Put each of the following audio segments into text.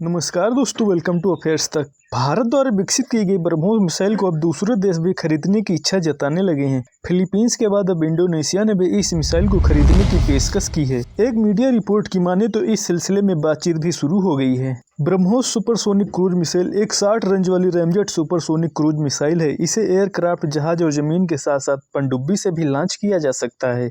नमस्कार दोस्तों, welcome to affairs तक। भारत द्वारा विकसित की गई ब्रह्मोस मिसाइल को अब दूसरे देश भी खरीदने की इच्छा जताने लगे हैं। फिलीपींस के बाद अब इंडोनेशिया ने भी इस मिसाइल को खरीदने की पेशकश की है। एक मीडिया रिपोर्ट की माने तो इस सिलसिले में बातचीत भी शुरू हो गई है। ब्रह्मोस सुपरसोनिक क्रूज मिसाइल एक 60 रेंज वाली रैमजेट सुपरसोनिक क्रूज मिसाइल है। इसे एयरक्राफ्ट, जहाज और जमीन के साथ साथ पनडुब्बी से भी लॉन्च किया जा सकता है।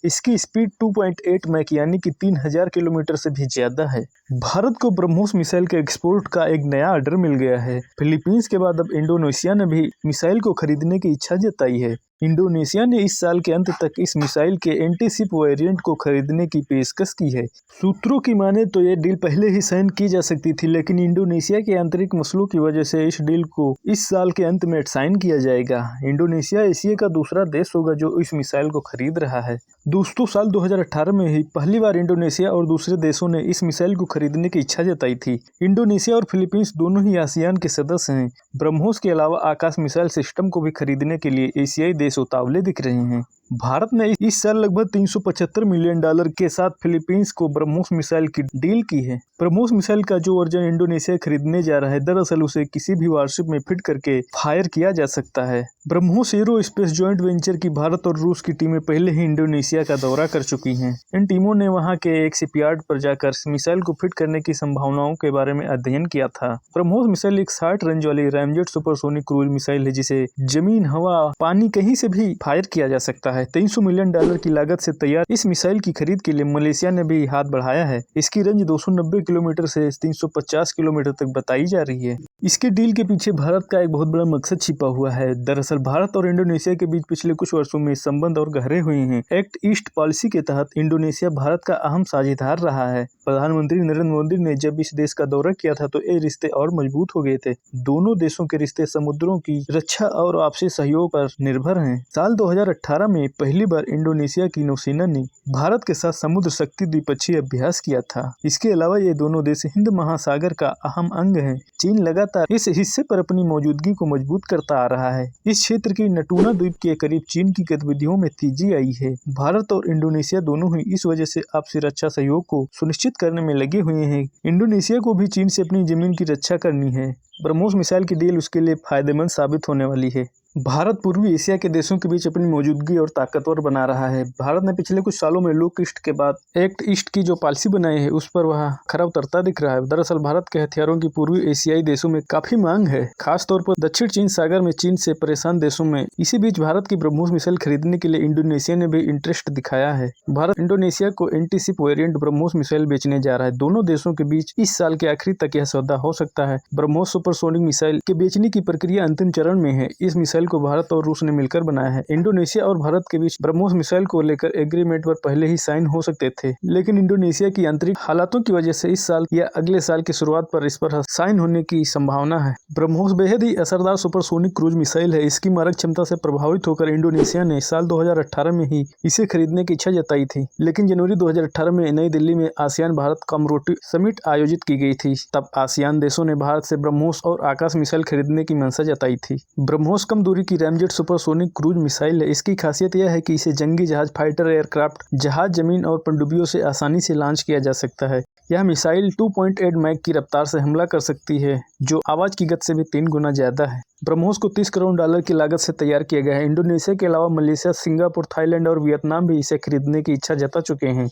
इसकी स्पीड 2.8 मैक यानी कि 3000 किलोमीटर से भी ज्यादा है। भारत को ब्रह्मोस मिसाइल के एक्सपोर्ट का एक नया ऑर्डर मिल गया है। फिलीपींस के बाद अब इंडोनेशिया ने भी मिसाइल को खरीदने की इच्छा जताई है। इंडोनेशिया ने इस साल के अंत तक इस मिसाइल के एंटी-शिप वेरिएंट को खरीदने की पेशकश की है। सूत्रों की माने तो ये डील पहले ही साइन की जा सकती थी, लेकिन इंडोनेशिया के आंतरिक मसलों की वजह से इस डील को इस साल के अंत में साइन किया जाएगा। इंडोनेशिया एशिया का दूसरा देश होगा जो इस मिसाइल को खरीद रहा है। दोस्तों, साल 2018 में ही पहली बार इंडोनेशिया और दूसरे देशों ने इस मिसाइल को खरीदने की इच्छा जताई थी। इंडोनेशिया और फिलीपींस दोनों ही आसियान के सदस्य हैं। ब्रह्मोस के अलावा आकाश मिसाइल सिस्टम को भी खरीदने के लिए एशियाई देश उतावले दिख रहे हैं। भारत ने इस साल लगभग $375 मिलियन के साथ फिलीपींस को ब्रह्मोस मिसाइल की डील की है। ब्रह्मोस मिसाइल का जो वर्जन इंडोनेशिया खरीदने जा रहा है, दरअसल उसे किसी भी वारशिप में फिट करके फायर किया जा सकता है। BrahMos arrow space joint venture की भारत और रूस की टीमें पहले ही इंडोनेशिया का दौरा कर चुकी हैं। इन टीमों ने वहां के एक शिपयार्ड पर जाकर मिसाइल को फिट करने की संभावनाओं के बारे में अध्ययन किया था। ब्रह्मोस मिसाइल एक 60 रेंज वाली रैमजेट सुपरसोनिक क्रूज मिसाइल है, जिसे जमीन, हवा, पानी कहीं से भी फायर किया जा सकता है। $300 मिलियन की लागत से तैयार इस मिसाइल की खरीद के लिए मलेशिया ने भी हाथ बढ़ाया है। इसकी रेंज 290 किलोमीटर से 350 किलोमीटर तक बताई जा रही है। इसके डील के पीछे भारत का एक बहुत बड़ा मकसद छिपा हुआ है। दरअसल भारत और इंडोनेशिया के बीच पिछले कुछ वर्षों में संबंध और गहरे हुए हैं। एक्ट ईस्ट पॉलिसी के तहत इंडोनेशिया भारत का अहम साझेदार रहा है। प्रधानमंत्री नरेंद्र मोदी ने जब इस देश का दौरा किया था तो ये रिश्ते और मजबूत हो गए थे। दोनों देशों के रिश्ते समुद्रों की रक्षा और आपसी सहयोग पर निर्भर हैं। साल 2018 में पहली बार इंडोनेशिया की नौसेना ने भारत के साथ समुद्र शक्ति द्विपक्षीय अभ्यास किया था। इसके अलावा ये दोनों देश हिंद महासागर का अहम अंग हैं। चीन लगातार इस हिस्से पर अपनी मौजूदगी को मजबूत करता आ रहा है। इस क्षेत्र की नटूना द्वीप के करीब चीन की गतिविधियों में तेजी आई है। भारत और इंडोनेशिया दोनों ही इस वजह से आपसी रक्षा सहयोग को सुनिश्चित करने में लगे हुए हैं। इंडोनेशिया को भी चीन से अपनी जमीन की रक्षा करनी है। ब्रह्मोस मिसाइल की डील उसके लिए फायदेमंद साबित होने वाली है। भारत पूर्वी एशिया के देशों के बीच अपनी मौजूदगी और ताकतवर बना रहा है। भारत ने पिछले कुछ सालों में लुक ईस्ट के बाद एक्ट ईस्ट की जो पॉलिसी बनाई है उस पर वह खरा उतरता दिख रहा है। दरअसल भारत के हथियारों की पूर्वी एशियाई देशों में काफी मांग है, खासतौर पर दक्षिण चीन सागर में चीन से परेशान देशों में। इसी बीच भारत की ब्रह्मोस मिसाइल खरीदने के लिए इंडोनेशिया ने भी इंटरेस्ट दिखाया है। भारत इंडोनेशिया को एंटी-शिप वेरिएंट ब्रह्मोस मिसाइल बेचने जा रहा है। दोनों देशों के बीच इस साल के आखिरी तक यह सौदा हो सकता है। ब्रह्मोस सुपरसोनिक मिसाइल के बेचने की प्रक्रिया अंतिम चरण में है। इस मिसाइल को भारत और रूस ने मिलकर बनाया है। इंडोनेशिया और भारत के बीच ब्रह्मोस मिसाइल को लेकर एग्रीमेंट पर पहले ही साइन हो सकते थे, लेकिन इंडोनेशिया की आंतरिक हालातों की वजह से इस साल या अगले साल की शुरुआत पर इस पर साइन होने की संभावना है। ब्रह्मोस बेहद ही असरदार सुपरसोनिक क्रूज मिसाइल है। इसकी मारक क्षमता से प्रभावित होकर इंडोनेशिया ने साल 2018 में ही इसे खरीदने की इच्छा जताई थी, लेकिन जनवरी 2018 में नई दिल्ली में आसियान भारत कमरोटी समिट आयोजित की गई थी। तब आसियान देशों ने भारत से ब्रह्मोस और आकाश मिसाइल खरीदने की मंशा जताई थी। ब्रह्मोस कम दूरी की रैमजेट सुपरसोनिक क्रूज मिसाइल है। इसकी खासियत यह है कि इसे जंगी जहाज, फाइटर एयरक्राफ्ट, जहाज, जमीन और पनडुब्बियों से आसानी से लॉन्च किया जा सकता है। यह मिसाइल 2.8 मैक की रफ्तार से हमला कर सकती है, जो आवाज की गति से भी 3 गुना ज्यादा है। ब्रह्मोस को $30 करोड़ की लागत से तैयार किया गया है। इंडोनेशिया के अलावा मलेशिया, सिंगापुर, थाईलैंड और वियतनाम भी इसे खरीदने की इच्छा जता चुके हैं।